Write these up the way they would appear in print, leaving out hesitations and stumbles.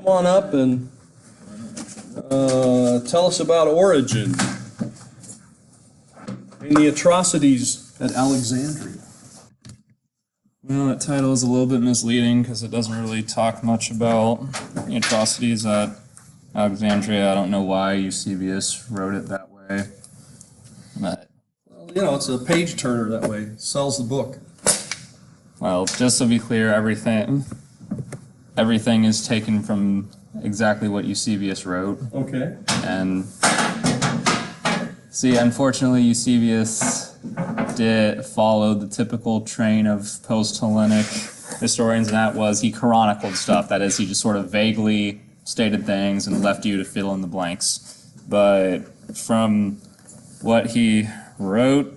Come on up and tell us about Origen and the atrocities at Alexandria. Well, that title is a little bit misleading because it doesn't really talk much about the atrocities at Alexandria. I don't know why Eusebius wrote it that way. But, Well, you know, it's a page turner that way. Sells the book. well, just to be clear, everything is taken from exactly what Eusebius wrote. Okay. And see, unfortunately, Eusebius did follow the typical train of post-Hellenic historians, and that was he chronicled stuff. That is, he just sort of vaguely stated things and left you to fill in the blanks. But from what he wrote,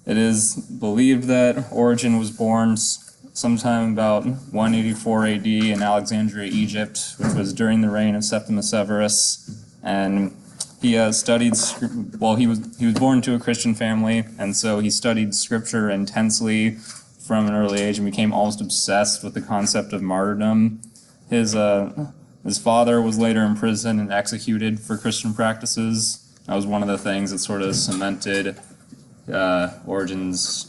it is believed that Origen was born sometime about 184 AD in Alexandria, Egypt, which was during the reign of Septimus Severus. And he studied, well, he was born to a Christian family, and so he studied scripture intensely from an early age and became almost obsessed with the concept of martyrdom. His father was later imprisoned and executed for Christian practices. That was one of the things that sort of cemented Origen's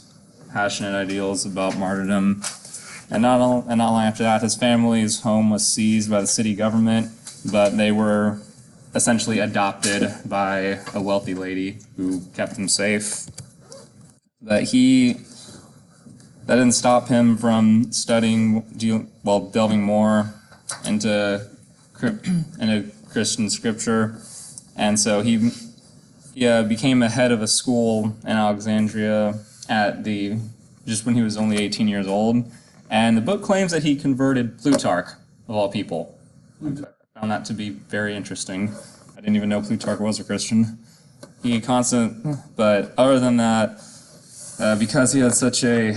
passionate ideals about martyrdom. And not long after that, his family's home was seized by the city government, but they were essentially adopted by a wealthy lady who kept them safe. That didn't stop him from delving more into Christian scripture, and so he became the head of a school in Alexandria just when he was only 18 years old. And the book claims that he converted Plutarch, of all people. I found that to be very interesting. I didn't even know Plutarch was a Christian. But other than that, because he had such a,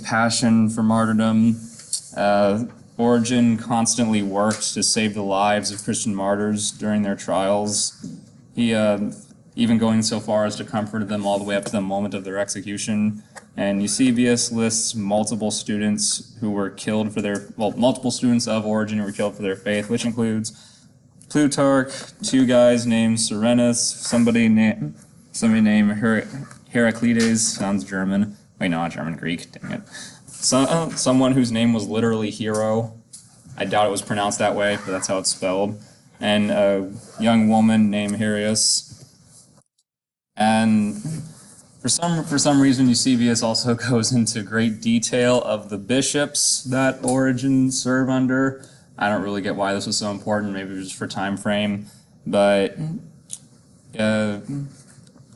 passion for martyrdom, Origen constantly worked to save the lives of Christian martyrs during their trials. He even going so far as to comfort them all the way up to the moment of their execution. And Eusebius lists multiple students who were killed multiple students of Origen who were killed for their faith, which includes Plutarch, two guys named Serenus, somebody named Heraclides, sounds German. Wait, no, not German, Greek, dang it. Someone whose name was literally Hero. I doubt it was pronounced that way, but that's how it's spelled. And a young woman named Herius. And for some reason, Eusebius also goes into great detail of the bishops that Origen served under. I don't really get why this was so important, maybe it was just for time frame, but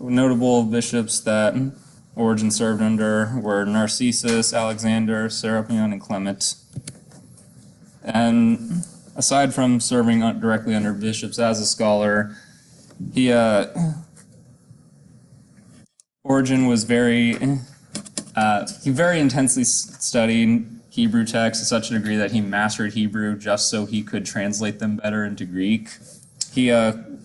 notable bishops that Origen served under were Narcissus, Alexander, Serapion, and Clement. And aside from serving directly under bishops as a scholar, Origen was very intensely studied Hebrew texts to such a degree that he mastered Hebrew just so he could translate them better into Greek. He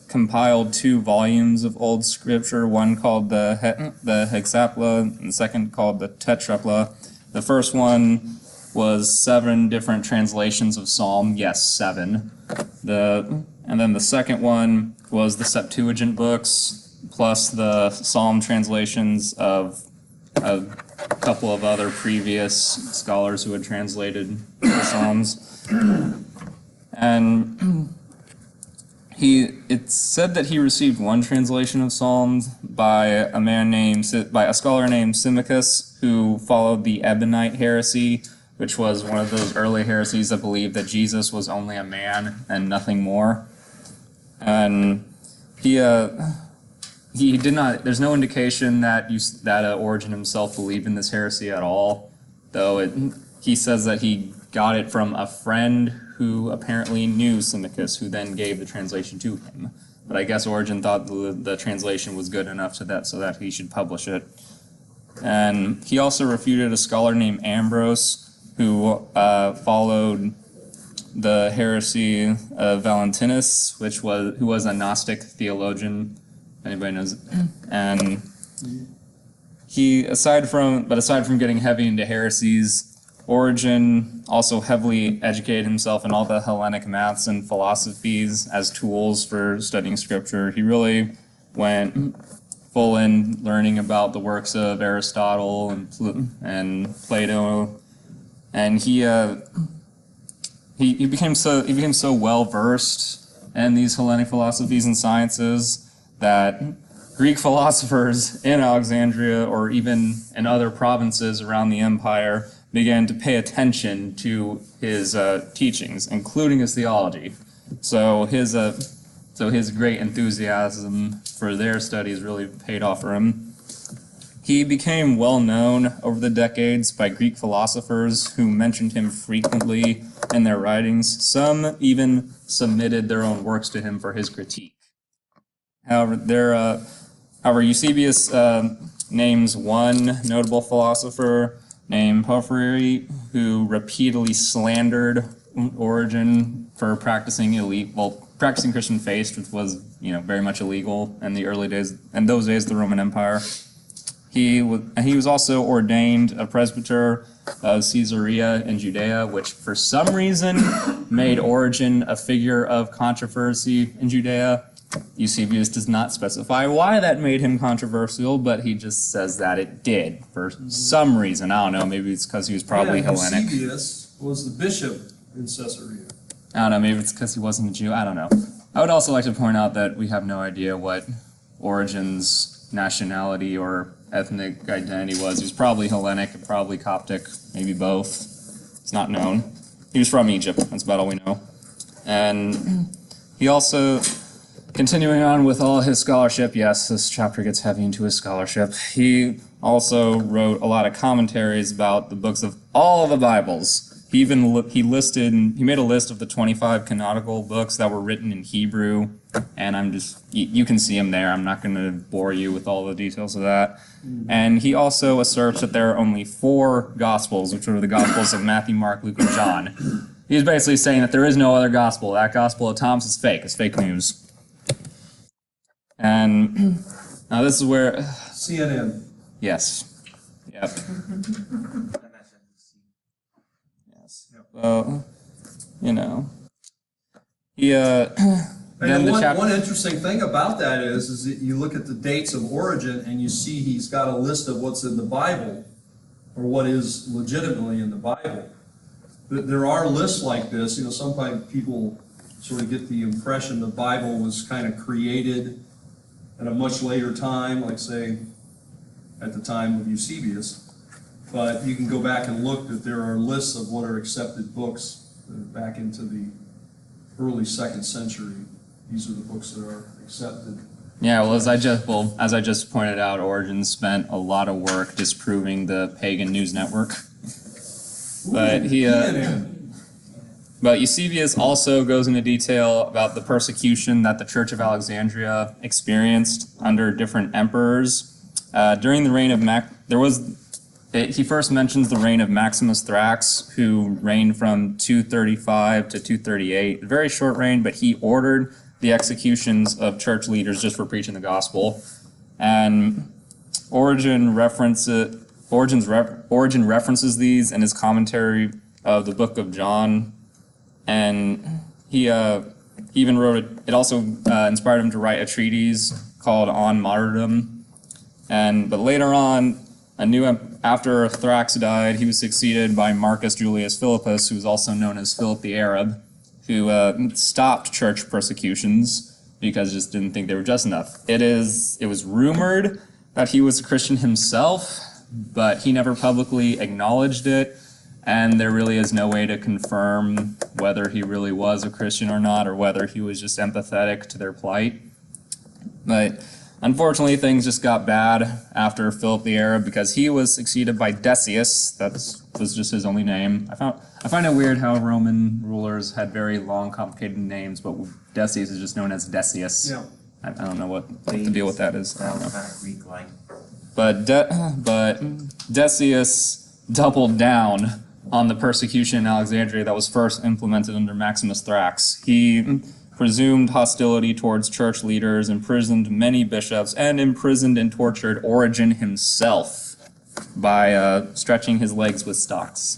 compiled 2 volumes of Old Scripture, one called the Hexapla and the second called the Tetrapla. The first one was 7 different translations of Psalm, yes, 7. And then the second one was the Septuagint books, plus the Psalm translations of a couple of other previous scholars who had translated the Psalms. And it's said that he received one translation of Psalms by a scholar named Symmachus, who followed the Ebonite heresy, which was one of those early heresies that believed that Jesus was only a man and nothing more. And he did not. There's no indication that Origen himself believed in this heresy at all, though he says that he got it from a friend who apparently knew Symmachus, who then gave the translation to him. But I guess Origen thought the translation was good enough so that he should publish it. And he also refuted a scholar named Ambrose, who followed the heresy of Valentinus, who was a Gnostic theologian. Anybody knows it? And aside from getting heavy into heresies, Origen also heavily educated himself in all the Hellenic maths and philosophies as tools for studying scripture. He really went full in learning about the works of Aristotle and Plato, and he became so well versed in these Hellenic philosophies and sciences that Greek philosophers in Alexandria or even in other provinces around the empire began to pay attention to his teachings, including his theology. So his great enthusiasm for their studies really paid off for him. He became well known over the decades by Greek philosophers who mentioned him frequently in their writings. Some even submitted their own works to him for his critique. However, Eusebius names one notable philosopher named Porphyry, who repeatedly slandered Origen for practicing Christian faith, which was, very much illegal in the early days, in those days, the Roman Empire. He was also ordained a presbyter of Caesarea in Judea, which for some reason made Origen a figure of controversy in Judea. Eusebius does not specify why that made him controversial, but he just says that it did for some reason. I don't know, maybe it's because he was probably Hellenic. Eusebius was the bishop in Caesarea. I don't know, maybe it's because he wasn't a Jew, I don't know. I would also like to point out that we have no idea what Origen's nationality or ethnic identity was. He was probably Hellenic, probably Coptic, maybe both. It's not known. He was from Egypt, that's about all we know. And he also, continuing on with all his scholarship, yes, this chapter gets heavy into his scholarship, he also wrote a lot of commentaries about the books of all of the Bibles. He made a list of the 25 canonical books that were written in Hebrew, and you can see them there. I'm not going to bore you with all the details of that. And he also asserts that there are only 4 Gospels, which are the Gospels of Matthew, Mark, Luke, and John. He's basically saying that there is no other Gospel. That Gospel of Thomas is fake. It's fake news. And now this is where... CNN. Yes. Yep. Well, he, And one interesting thing about that is that you look at the dates of Origen and you see he's got a list of what's in the Bible, or what is legitimately in the Bible. There are lists like this. Sometimes people sort of get the impression the Bible was kind of created at a much later time, like say at the time of Eusebius. But you can go back and look that there are lists of what are accepted books back into the early 2nd century. These are the books that are accepted. Yeah, as I just pointed out, Origen spent a lot of work disproving the pagan news network. But but Eusebius also goes into detail about the persecution that the Church of Alexandria experienced under different emperors. During the reign of he first mentions the reign of Maximus Thrax, who reigned from 235 to 238. A very short reign, but he ordered the executions of church leaders just for preaching the gospel. And Origen references these in his commentary of the book of John. And he even wrote it also inspired him to write a treatise called On Martyrdom. But later on, after Thrax died, he was succeeded by Marcus Julius Philippus, who was also known as Philip the Arab, who stopped church persecutions because he just didn't think they were just enough. It was rumored that he was a Christian himself, but he never publicly acknowledged it, and there really is no way to confirm whether he really was a Christian or not, or whether he was just empathetic to their plight. But unfortunately, things just got bad after Philip the Arab because he was succeeded by Decius. That was just his only name. I find it weird how Roman rulers had very long, complicated names, but Decius is just known as Decius. Yeah. I don't know what the deal with that is. That was kind of Greek-like. But Decius doubled down on the persecution in Alexandria that was first implemented under Maximus Thrax. He presumed hostility towards church leaders, imprisoned many bishops, and imprisoned and tortured Origen himself by stretching his legs with stocks.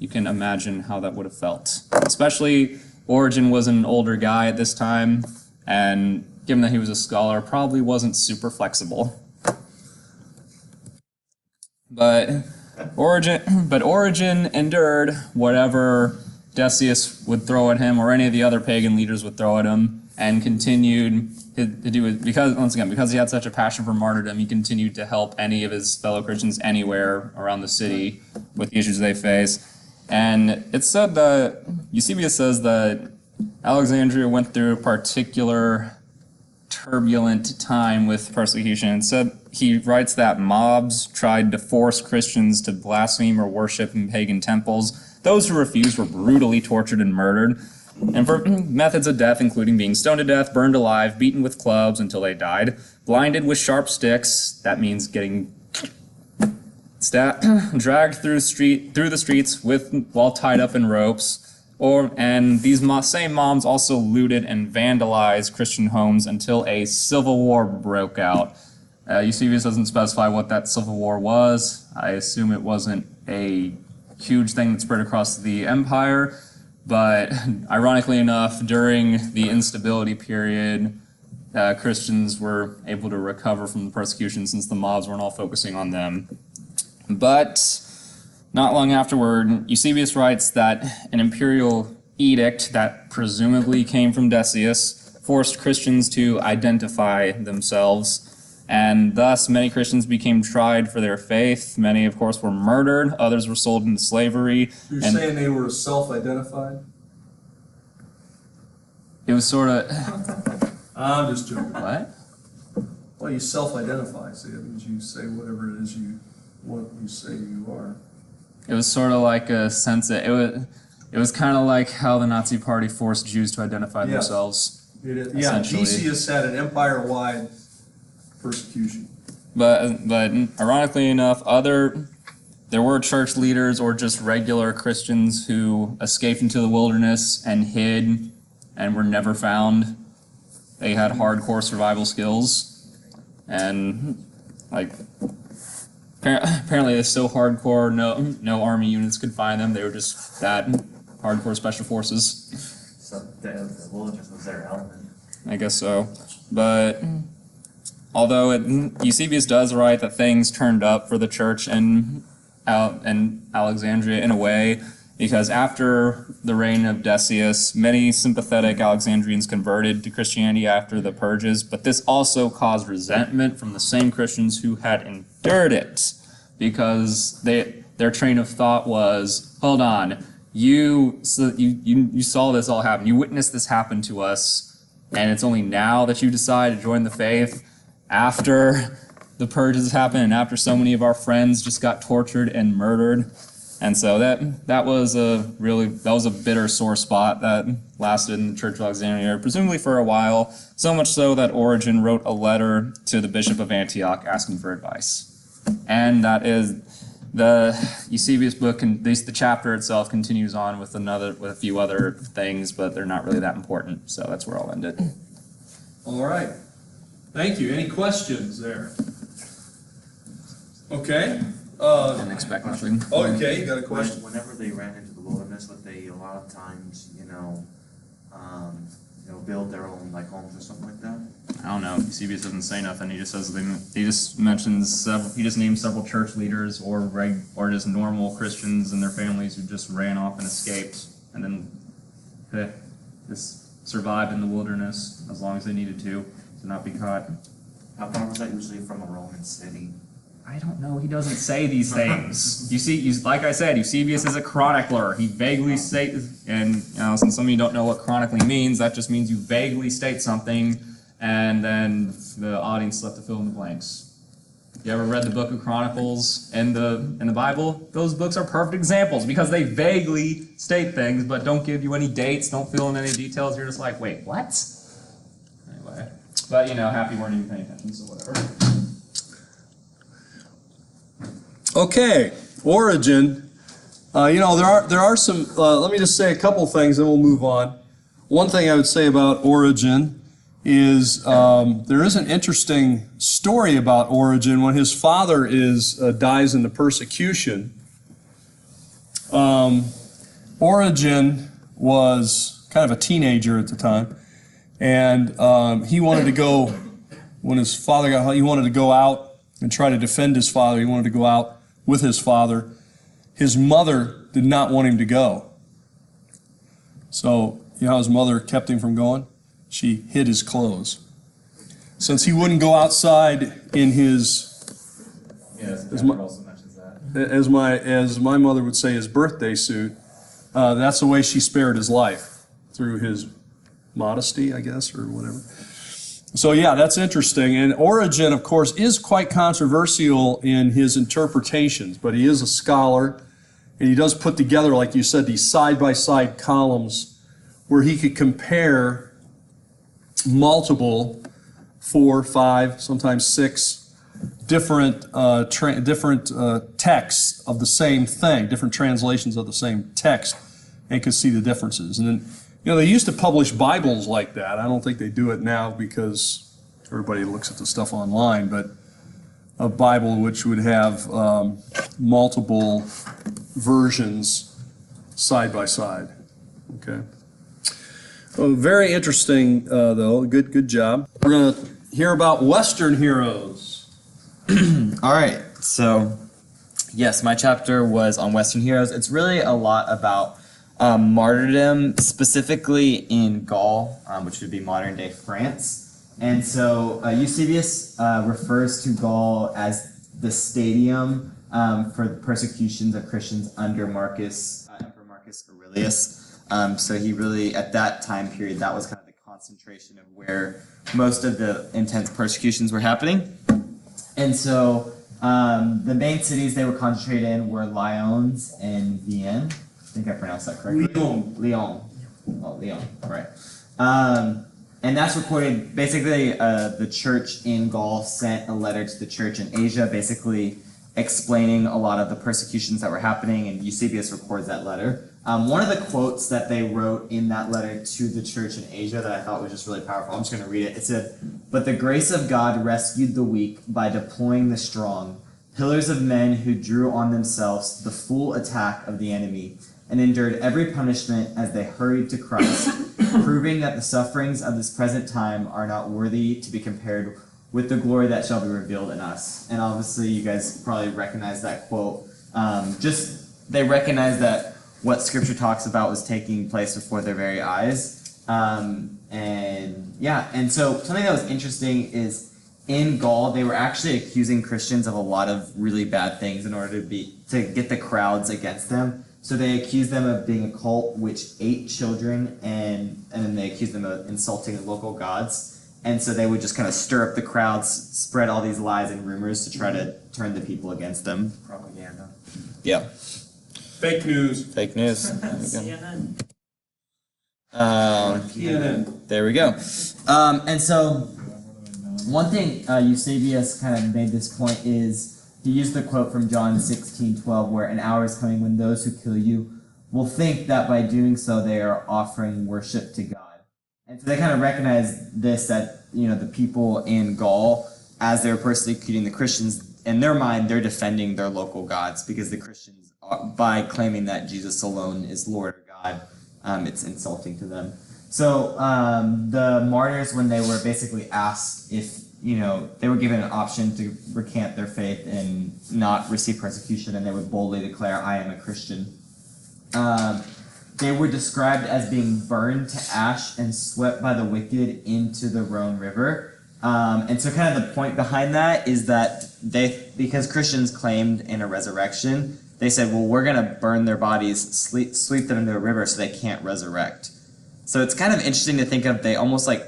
you can imagine how that would have felt. Especially, Origen was an older guy at this time, and given that he was a scholar, probably wasn't super flexible. But Origen endured whatever Decius would throw at him, or any of the other pagan leaders would throw at him, and continued to do it because, once again, because he had such a passion for martyrdom, he continued to help any of his fellow Christians anywhere around the city with the issues they face. And it's said that Eusebius says that Alexandria went through a particular turbulent time with persecution. It said, he writes that mobs tried to force Christians to blaspheme or worship in pagan temples. Those who refused were brutally tortured and murdered. And for methods of death, including being stoned to death, burned alive, beaten with clubs until they died, blinded with sharp sticks, that means getting dragged through the streets while tied up in ropes. And these same mobs also looted and vandalized Christian homes until a civil war broke out. Eusebius doesn't specify what that civil war was. I assume it wasn't a huge thing that spread across the empire, but ironically enough, during the instability period, Christians were able to recover from the persecution since the mobs weren't all focusing on them. But not long afterward, Eusebius writes that an imperial edict that presumably came from Decius forced Christians to identify themselves, and thus many Christians became tried for their faith. Many, of course, were murdered. Others were sold into slavery. You're saying they were self-identified? It was sort of... I'm just joking. What? Well, you self-identify, so that means you say whatever it is you say you are. It was sort of like a sense that it was kind of like how the Nazi Party forced Jews to identify themselves. It is. Yeah, Decius had an empire-wide persecution. But ironically enough, there were church leaders or just regular Christians who escaped into the wilderness and hid and were never found. They had hardcore survival skills, and like apparently they're so hardcore, no army units could find them. They were just that hardcore special forces. So the wilderness was their element. I guess so. But although Eusebius does write that things turned up for the church in Alexandria in a way, because after the reign of Decius, many sympathetic Alexandrians converted to Christianity after the purges, but this also caused resentment from the same Christians who had endured it, because their train of thought was, hold on, you saw this all happen, you witnessed this happen to us, and it's only now that you decide to join the faith after the purges happened and after so many of our friends just got tortured and murdered. And so that was a bitter sore spot that lasted in the Church of Alexandria, presumably for a while, so much so that Origen wrote a letter to the Bishop of Antioch asking for advice. And that is the Eusebius book, and the chapter itself continues on with a few other things, but they're not really that important, so that's where I'll end it. All right. Thank you. Any questions there? Okay. Didn't expect nothing. Okay, you got a question? Whenever they ran into the wilderness, would they a lot of times, build their own homes or something like that? I don't know. Eusebius doesn't say nothing. He just says he just mentions he just names several church leaders or just normal Christians and their families who just ran off and escaped, and then just survived in the wilderness as long as they needed to not be caught. How far was that usually from a Roman city? I don't know. He doesn't say these things. Like I said, Eusebius is a chronicler. He vaguely states, and since some of you don't know what chronicling means, that just means you vaguely state something, and then the audience left to fill in the blanks. You ever read the Book of Chronicles in the Bible? Those books are perfect examples because they vaguely state things, but don't give you any dates, don't fill in any details. You're just like, wait, what? Anyway, but happy weren't even paying attention, so whatever. Okay, Origen. There are some. Let me just say a couple things, then we'll move on. One thing I would say about Origen is there is an interesting story about Origen when his father dies in the persecution. Origen was kind of a teenager at the time, and he wanted to go, when his father got, he wanted to go out and try to defend his father. He wanted to go out with his father. His mother did not want him to go. So, you know how his mother kept him from going? She hid his clothes. Since he wouldn't go outside in his, as my mother would say, his birthday suit, that's the way she spared his life, through his modesty, I guess, or whatever. So yeah, that's interesting. And Origen, of course, is quite controversial in his interpretations, but he is a scholar, and he does put together, like you said, these side-by-side columns where he could compare multiple 4, 5, sometimes 6 different texts of the same thing, different translations of the same text, and could see the differences. And then, you know, they used to publish Bibles like that. I don't think they do it now because everybody looks at the stuff online, but a Bible which would have multiple versions side by side. Okay. Well, very interesting, though. Good job. We're going to hear about Western heroes. All right. So, yes, my chapter was on Western heroes. It's really a lot about martyrdom, specifically in Gaul, which would be modern-day France. And so Eusebius refers to Gaul as the stadium for the persecutions of Christians under Emperor Marcus Aurelius. So he really, at that time period, that was kind of the concentration of where most of the intense persecutions were happening. And so the main cities they were concentrated in were Lyons and Vienne. I think I pronounced that correctly. Lyon. Oh, Lyon, right. And that's recorded, basically the church in Gaul sent a letter to the church in Asia, basically explaining a lot of the persecutions that were happening, and Eusebius records that letter. One of the quotes that they wrote in that letter to the church in Asia that I thought was just really powerful, I'm just going to read it. It said, "But the grace of God rescued the weak by deploying the strong, pillars of men who drew on themselves the full attack of the enemy, and endured every punishment as they hurried to Christ, proving that the sufferings of this present time are not worthy to be compared with the glory that shall be revealed in us." And obviously you guys probably recognize that quote. They recognize that what Scripture talks about was taking place before their very eyes. And so something that was interesting is in Gaul, they were actually accusing Christians of a lot of really bad things in order to get the crowds against them. So they accused them of being a cult which ate children, and then they accused them of insulting the local gods. And so they would just kind of stir up the crowds, spread all these lies and rumors to try to turn the people against them. Propaganda. Yeah. Fake news. Fake news. CNN. CNN. There we go. And so one thing Eusebius kind of made this point is he used the quote from John 16:12, where an hour is coming when those who kill you will think that by doing so they are offering worship to God. And so they kind of recognize this, that, you know, the people in Gaul, as they're persecuting the Christians, in their mind, they're defending their local gods, because the Christians, by claiming that Jesus alone is Lord or God, it's insulting to them. So the martyrs, when they were basically asked if, you know, they were given an option to recant their faith and not receive persecution, and they would boldly declare, "I am a Christian." They were described as being burned to ash and swept by the wicked into the Rhone River. And so kind of the point behind that is that because Christians claimed in a resurrection, they said, well, we're going to burn their bodies, sweep them into a river so they can't resurrect. So it's kind of interesting to think of, they almost like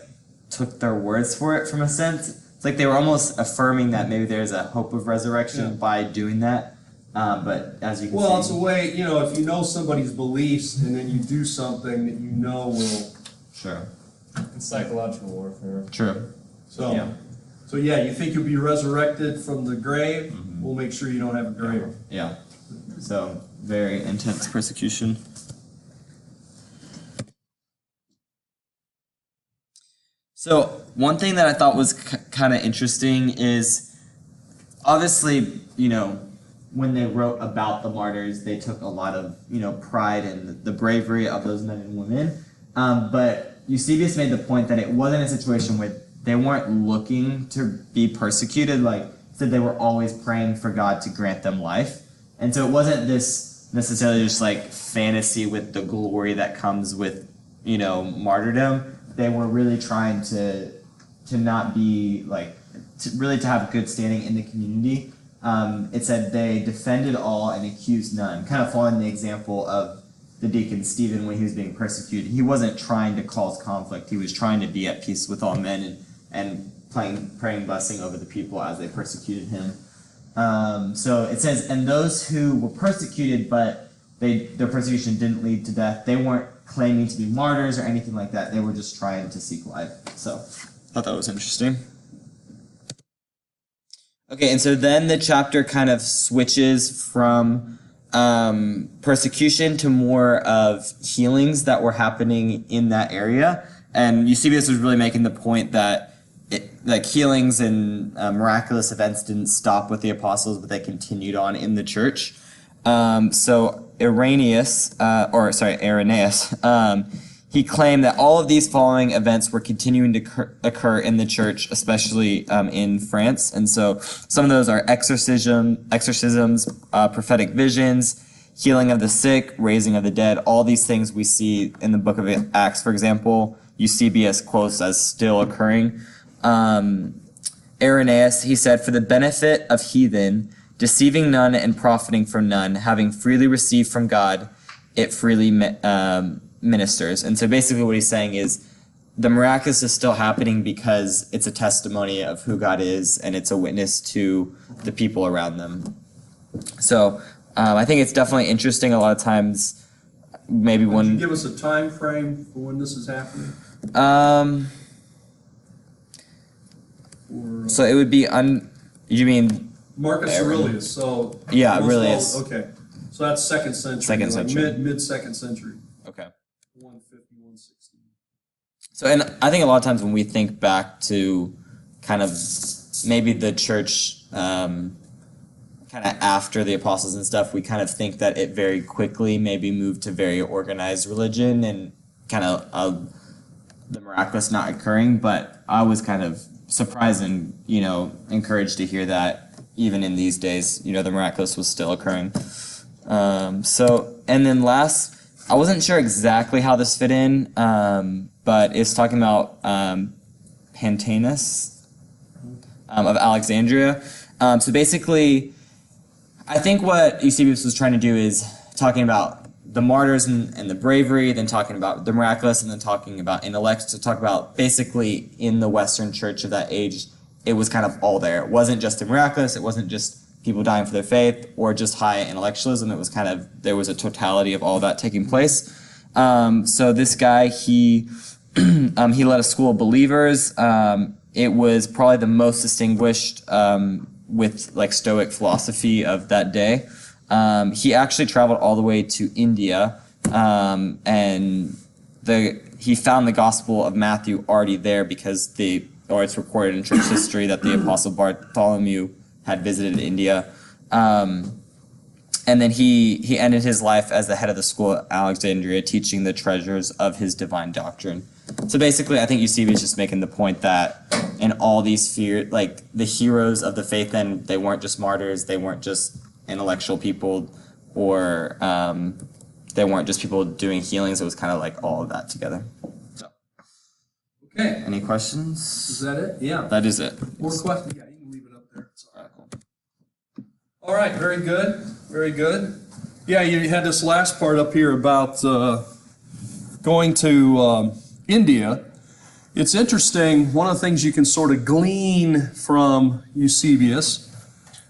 took their words for it from a sense. It's like they were almost affirming that maybe there's a hope of resurrection by doing that. But as you can see... Well, it's a way, you know, if you know somebody's beliefs and then you do something that you know will... Sure. It's psychological warfare. True. So, Yeah. so yeah, you think you'll be resurrected from the grave? Mm-hmm. We'll make sure you don't have a grave. Yeah. So, very intense persecution. So, one thing that I thought was kind of interesting is, obviously, you know, when they wrote about the martyrs, they took a lot of, pride in the bravery of those men and women. But Eusebius made the point that it wasn't a situation where they weren't looking to be persecuted. Like, said they were always praying for God to grant them life. And so it wasn't this necessarily just like fantasy with the glory that comes with, martyrdom. They were really trying to not be like, to have good standing in the community. It said they defended all and accused none, kind of following the example of the deacon Stephen when he was being persecuted. He wasn't trying to cause conflict. He was trying to be at peace with all men and praying blessing over the people as they persecuted him. So it says, and those who were persecuted, but their persecution didn't lead to death, they weren't claiming to be martyrs or anything like that. They were just trying to seek life. So I thought that was interesting. Okay, and so then the chapter kind of switches from persecution to more of healings that were happening in that area. And Eusebius was really making the point that healings and miraculous events didn't stop with the apostles, but they continued on in the church. So Irenaeus, he claimed that all of these following events were continuing to occur in the church, especially in France. And so some of those are exorcisms, prophetic visions, healing of the sick, raising of the dead. All these things we see in the book of Acts, for example, Eusebius quotes as still occurring. Irenaeus, he said, for the benefit of heathen, deceiving none and profiting from none, having freely received from God, it freely ministers. And so basically what he's saying is the miraculous is still happening because it's a testimony of who God is and it's a witness to the people around them. So I think it's definitely interesting a lot of times maybe Could you give us a time frame for when this is happening? So it would be you mean Marcus Aurelius, so... Yeah, Aurelius. Okay, so that's second century. Second century. Mid-second century. Okay. 150, 160. So, and I think a lot of times when we think back to kind of maybe the church kind of after the apostles and stuff, we kind of think that it very quickly maybe moved to very organized religion and kind of the miraculous not occurring, but I was kind of surprised and, encouraged to hear that even in these days, the miraculous was still occurring. And then last, I wasn't sure exactly how this fit in, but it's talking about Pantaenus of Alexandria. So basically, I think what Eusebius was trying to do is talking about the martyrs and the bravery, then talking about the miraculous, and then talking about intellect, to talk about basically in the Western church of that age, it was kind of all there. It wasn't just the miraculous, it wasn't just people dying for their faith, or just high intellectualism. It was kind of, there was a totality of all that taking place. So this guy, he led a school of believers. It was probably the most distinguished with like Stoic philosophy of that day. He actually traveled all the way to India, and he found the Gospel of Matthew already there because it's recorded in church history that the Apostle Bartholomew had visited India. And then he ended his life as the head of the school at Alexandria, teaching the treasures of his divine doctrine. So basically, I think Eusebius is just making the point that in all these the heroes of the faith, then they weren't just martyrs, they weren't just intellectual people, or they weren't just people doing healings. It was kind of like all of that together. So, okay. Any questions? Is that it? Yeah. That is it. More questions? Yeah, you can leave it up there. It's all right. All right, very good. Very good. Yeah, you had this last part up here about going to India. It's interesting, one of the things you can sort of glean from Eusebius,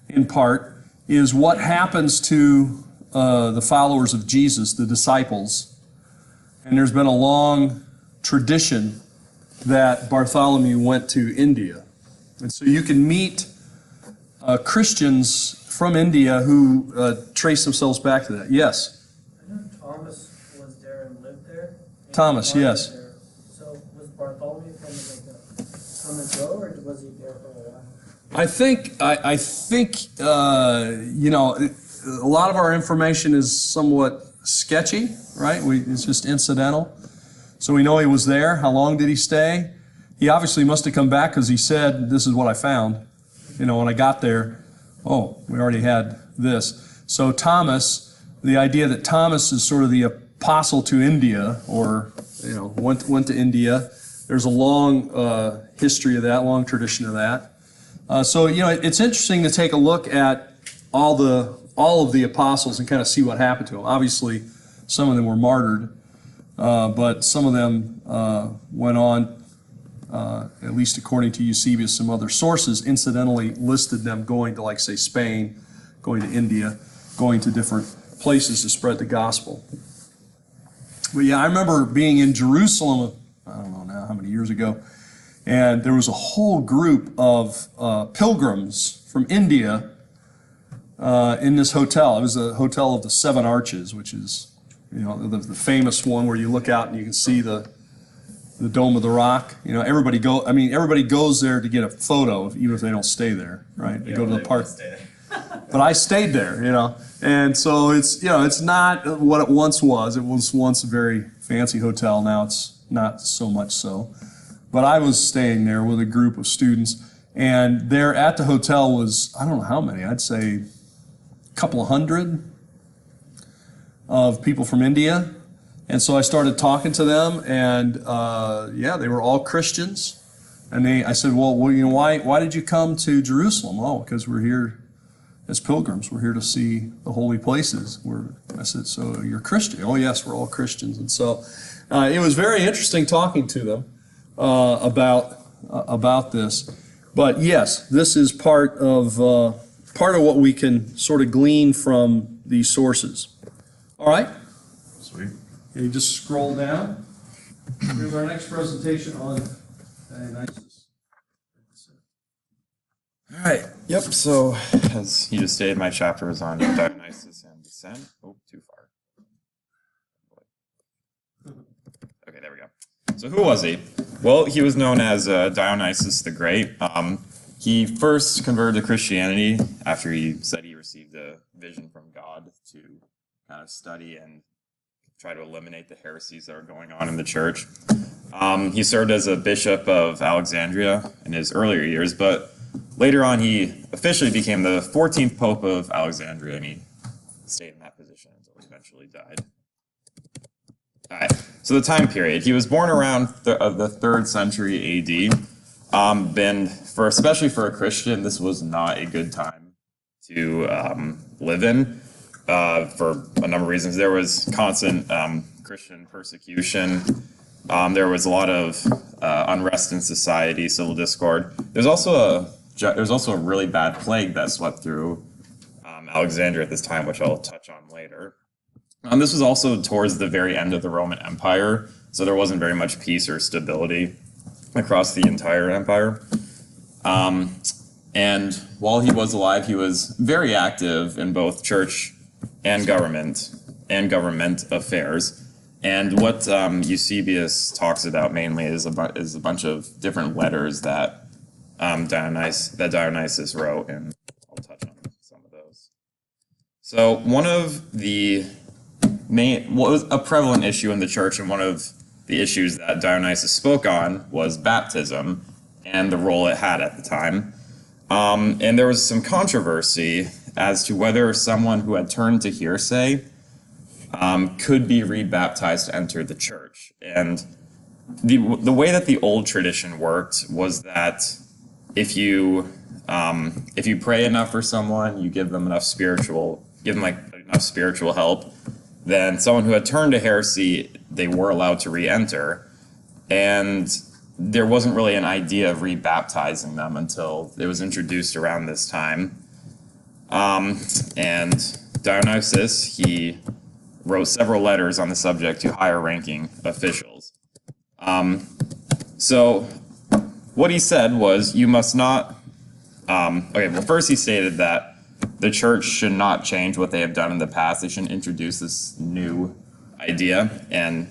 in part, is what happens to the followers of Jesus, the disciples. And there's been a long tradition that Bartholomew went to India. And so you can meet Christians from India who trace themselves back to that. Yes? I know Thomas was there and lived there. Thomas, yes. So was Bartholomew from like a come and go, or was he there for a while? I think you know, a lot of our information is somewhat sketchy, right? It's just incidental. So we know he was there. How long did he stay? He obviously must have come back because he said, "This is what I found." You know, when I got there, oh, we already had this. So Thomas, the idea that Thomas is sort of the apostle to India, or you know, went to India. There's a long history of that, long tradition of that. So you know, it's interesting to take a look at all of the apostles and kind of see what happened to them. Obviously, some of them were martyred, but some of them went on, at least according to Eusebius, some other sources, incidentally listed them going to, like, say, Spain, going to India, going to different places to spread the gospel. But yeah, I remember being in Jerusalem, I don't know now how many years ago, and there was a whole group of pilgrims from India in this hotel. It was a hotel of the Seven Arches, which is, you know, the famous one where you look out and you can see the Dome of the Rock. You know, everybody goes there to get a photo, even if they don't stay there, right? They go to the park. But I stayed there, you know, and so it's, you know, it's not what it once was. It was once a very fancy hotel. Now it's not so much so. But I was staying there with a group of students, and there at the hotel was, I don't know how many, I'd say a couple of hundred of people from India. And so I started talking to them, and yeah, they were all Christians. And I said, well, you know, why did you come to Jerusalem? Oh, because we're here as pilgrims. We're here to see the holy places. I said, so you're Christian? Oh, yes, we're all Christians. And so it was very interesting talking to them about this. But yes, this is part of what we can sort of glean from these sources. All right? Sweet. You just scroll down. Here's our next presentation on Dionysus. All right. Yep. So, as you just stated, my chapter is on Dionysus and descent. Oh, too far. Okay, there we go. So, who was he? Well, he was known as Dionysus the Great. He first converted to Christianity after he said he received a vision from God to kind of study and try to eliminate the heresies that are going on in the church. He served as a bishop of Alexandria in his earlier years, but later on he officially became the 14th Pope of Alexandria, and he stayed in that position until he eventually died. All right, so the time period. He was born around the 3rd century AD. Especially for a Christian, this was not a good time to live in. For a number of reasons. There was constant Christian persecution. There was a lot of unrest in society, civil discord. There's also a really bad plague that swept through Alexandria at this time, which I'll touch on later. This was also towards the very end of the Roman Empire, so there wasn't very much peace or stability across the entire empire. And while he was alive, he was very active in both church and government affairs. And what Eusebius talks about mainly is a bunch of different letters that Dionysus wrote, and I'll touch on some of those. So one of the what was a prevalent issue in the church, and one of the issues that Dionysus spoke on, was baptism and the role it had at the time. And there was some controversy as to whether someone who had turned to hearsay could be rebaptized to enter the church. And the way that the old tradition worked was that if you pray enough for someone, you give them enough spiritual help, then someone who had turned to heresy, they were allowed to re-enter. And there wasn't really an idea of rebaptizing them until it was introduced around this time. And Dionysus, he wrote several letters on the subject to higher ranking officials. So what he said was, you must not, first he stated that the church should not change what they have done in the past. They shouldn't introduce this new idea. And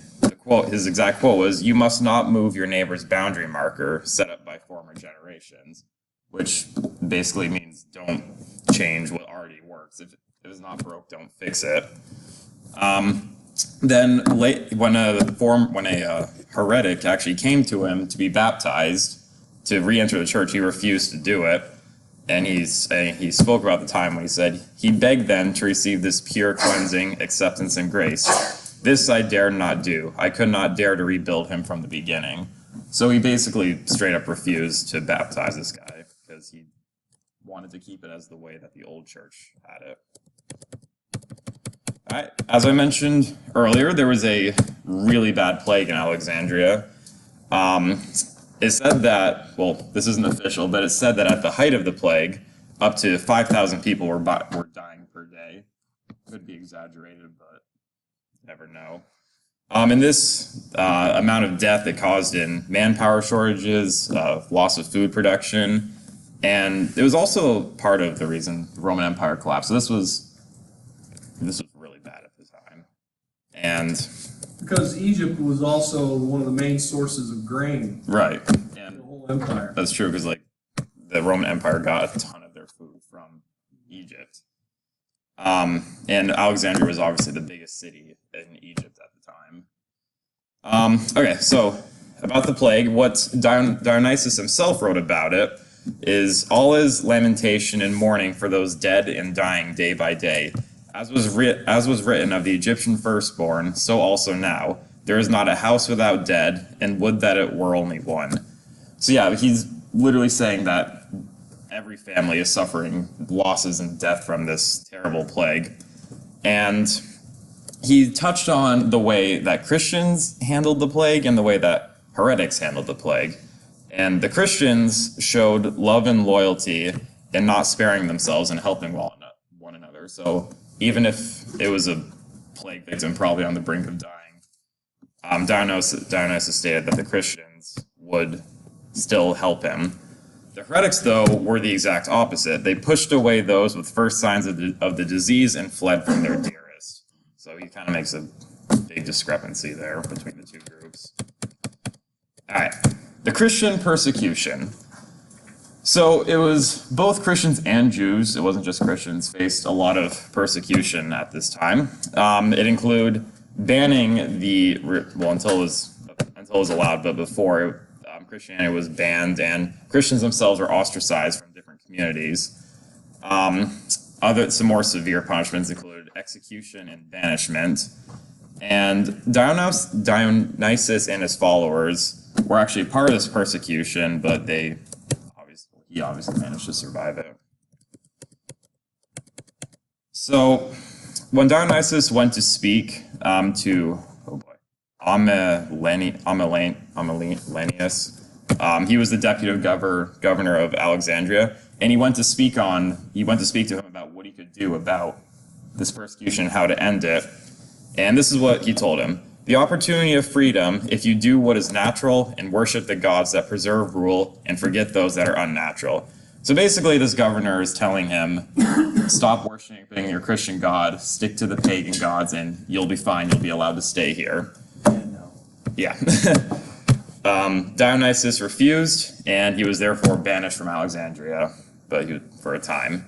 his exact quote was, "You must not move your neighbor's boundary marker set up by former generations." which basically means don't change what already works. If it's not broke, don't fix it. Then when a heretic actually came to him to be baptized, to re-enter the church, he refused to do it. And he spoke about the time when he said, he begged them to receive this pure cleansing, acceptance, and grace. This I dared not do. I could not dare to rebuild him from the beginning. So he basically straight up refused to baptize this guy because he wanted to keep it as the way that the old church had it. All right. As I mentioned earlier, there was a really bad plague in Alexandria. It said that, well, this isn't official, but it said that at the height of the plague, up to 5,000 people were dying per day. Could be exaggerated, but never know. And this amount of death it caused in manpower shortages, loss of food production, and it was also part of the reason the Roman Empire collapsed. So this was really bad at the time. And because Egypt was also one of the main sources of grain. Right. And the whole empire. That's true, because like the Roman Empire got a ton of their food from Egypt. And Alexandria was obviously the biggest city in Egypt at the time. Okay, so about the plague, what Dionysius himself wrote about it is all is lamentation and mourning for those dead and dying day by day. As was written of the Egyptian firstborn, so also now. There is not a house without dead, and would that it were only one. So yeah, he's literally saying that every family is suffering losses and death from this terrible plague. And he touched on the way that Christians handled the plague and the way that heretics handled the plague. And the Christians showed love and loyalty in not sparing themselves and helping one another. So even if it was a plague victim probably on the brink of dying, Dionysius stated that the Christians would still help him. The heretics, though, were the exact opposite. They pushed away those with first signs of the disease and fled from their dearest. So he kind of makes a big discrepancy there between the two groups. All right, the Christian persecution. So it was both Christians and Jews, it wasn't just Christians, faced a lot of persecution at this time. It included banning until it was allowed, but before Christianity was banned, and Christians themselves were ostracized from different communities. Some more severe punishments included execution and banishment. And Dionysius and his followers were actually part of this persecution, but he obviously managed to survive it. So when Dionysius went to speak to Amelanius, he was the deputy governor of Alexandria, and he went to speak to him about what he could do about this persecution, how to end it. And this is what he told him: the opportunity of freedom, if you do what is natural and worship the gods that preserve rule and forget those that are unnatural. So basically this governor is telling him, stop worshiping your Christian God, stick to the pagan gods, and you'll be fine, you'll be allowed to stay here. Yeah. Dionysius refused, and he was therefore banished from Alexandria, but for a time.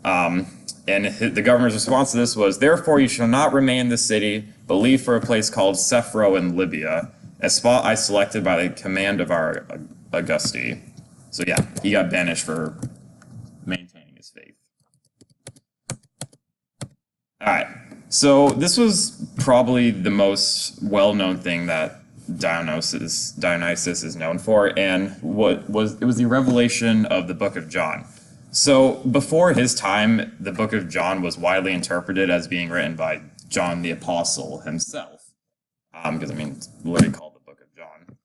And the governor's response to this was, therefore you shall not remain in the city, but leave for a place called Sephro in Libya, a spot I selected by the command of our Augusti. So yeah, he got banished for maintaining his faith. All right, so this was probably the most well-known thing that Dionysius is known for, and it was the revelation of the book of John. So before his time, the book of John was widely interpreted as being written by John the Apostle himself, because it's literally called the book of John.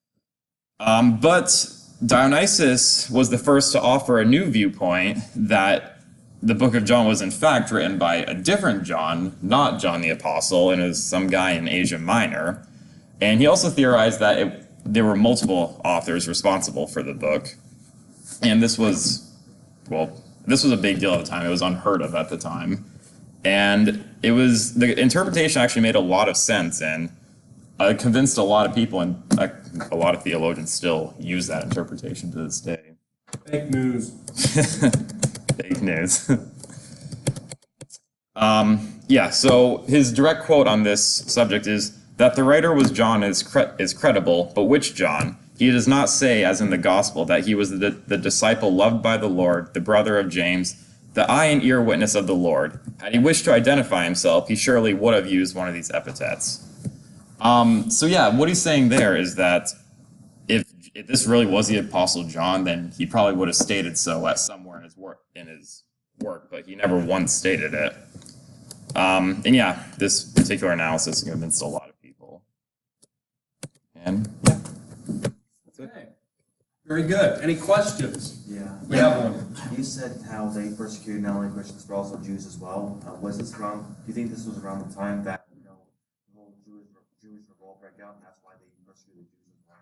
But Dionysius was the first to offer a new viewpoint that the book of John was in fact written by a different John, not John the Apostle, and it was some guy in Asia Minor. And he also theorized that there were multiple authors responsible for the book. And this was a big deal at the time. It was unheard of at the time. And the interpretation actually made a lot of sense and convinced a lot of people, and a lot of theologians still use that interpretation to this day. Fake news. Fake news. Yeah, so his direct quote on this subject is that the writer was John is credible, but which John? He does not say, as in the gospel, that he was the disciple loved by the Lord, the brother of James, the eye and ear witness of the Lord. Had he wished to identify himself, he surely would have used one of these epithets. So yeah, what he's saying there is that if this really was the Apostle John, then he probably would have stated so at somewhere in his work, but he never once stated it. And yeah, this particular analysis convinced a lot of people. And yeah, that's it. Okay. Very good. Any questions? Yeah. We have one. You said how they persecuted not only Christians but also Jews as well. Was this around? Do you think this was around the time that the whole Jewish revolt broke out, and that's why they persecuted Jews as well?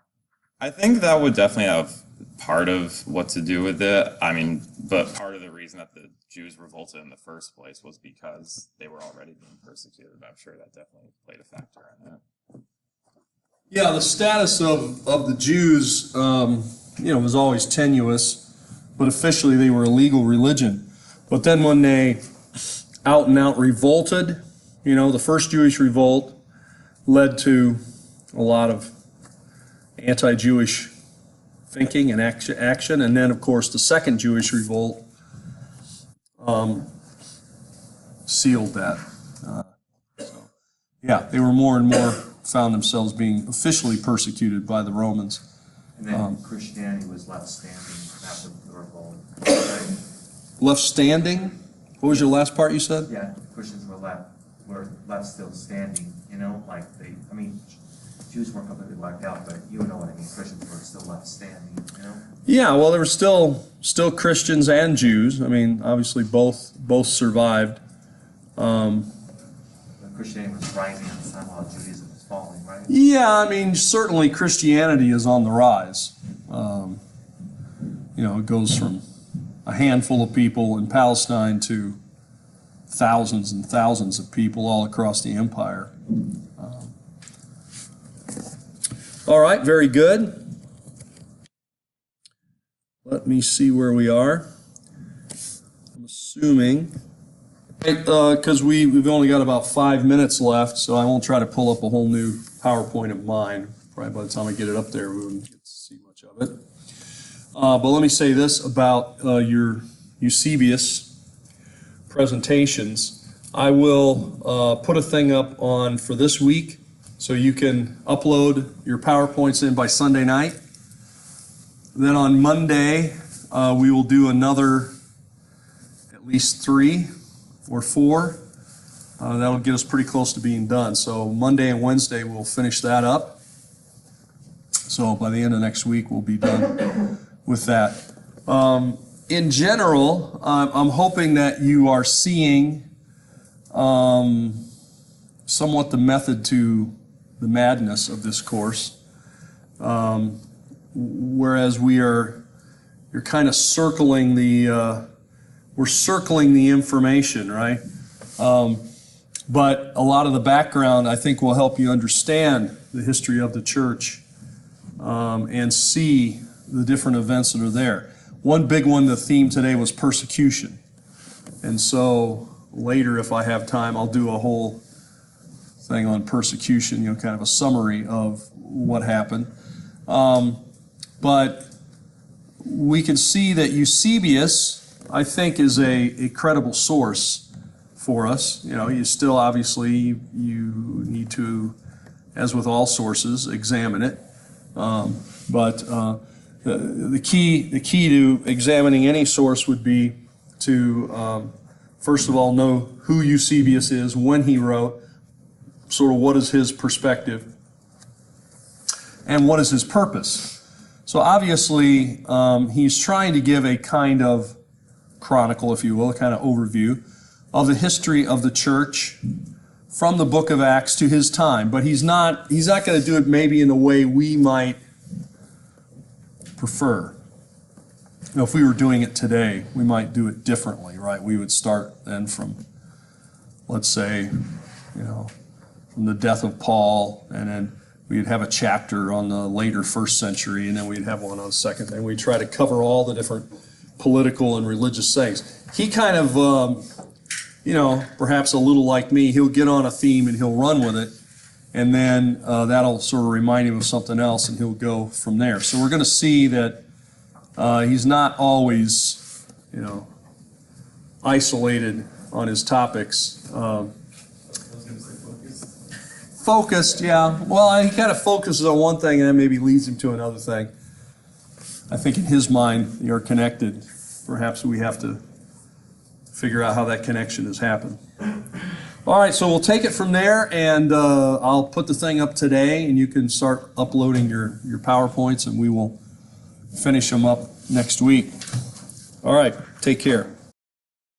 I think that would definitely have part of what to do with it. I mean, but part of the reason that the Jews revolted in the first place was because they were already being persecuted. I'm sure that definitely played a factor in it. Yeah, the status of the Jews, was always tenuous, but officially they were a legal religion. But then when they out and out revolted, the first Jewish revolt led to a lot of anti-Jewish thinking and action, and then of course the second Jewish revolt sealed that. Yeah, they were more and more found themselves being officially persecuted by the Romans. And then Christianity was left standing after the revolt. Right? Left standing? What was your last part you said? Yeah, Christians were left still standing. Jews weren't completely wiped out, but you know what I mean. Christians were still left standing. Yeah, well, there were still Christians and Jews. I mean, obviously both survived. Christianity was rising at the time while Judaism was falling, right? Yeah, I mean, certainly Christianity is on the rise. It goes from a handful of people in Palestine to thousands and thousands of people all across the empire. All right, very good. Let me see where we are. I'm assuming, because we've only got about 5 minutes left, so I won't try to pull up a whole new PowerPoint of mine. Probably by the time I get it up there, we wouldn't get to see much of it. But let me say this about your Eusebius presentations. I will put a thing up on for this week, so you can upload your PowerPoints in by Sunday night. Then on Monday, we will do another at least 3 or 4. That'll get us pretty close to being done. So Monday and Wednesday, we'll finish that up. So by the end of next week, we'll be done with that. In general, I'm hoping that you are seeing somewhat the method to the madness of this course. Whereas you're kind of circling we're circling the information, right? But a lot of the background, I think, will help you understand the history of the church and see the different events that are there. One big one, the theme today was persecution. And so later, if I have time, I'll do a whole thing on persecution, kind of a summary of what happened. But we can see that Eusebius, I think, is a credible source for us. You still obviously, you need to, as with all sources, examine it. But the key to examining any source would be to, first of all, know who Eusebius is, when he wrote, sort of what is his perspective, and what is his purpose. So obviously, he's trying to give a kind of chronicle, if you will, a kind of overview of the history of the church from the book of Acts to his time. But he's not going to do it maybe in a way we might prefer. If we were doing it today, we might do it differently, right? We would start then from, let's say, from the death of Paul, and then we'd have a chapter on the later first century, and then we'd have one on the second. And we'd try to cover all the different political and religious sayings. He kind of, perhaps a little like me, he'll get on a theme and he'll run with it, and then that'll sort of remind him of something else, and he'll go from there. So we're going to see that he's not always, isolated on his topics. Focused, yeah. Well, he kind of focuses on one thing and then maybe leads him to another thing. I think in his mind, you're connected. Perhaps we have to figure out how that connection has happened. All right, so we'll take it from there, and I'll put the thing up today, and you can start uploading your PowerPoints, and we will finish them up next week. All right, take care.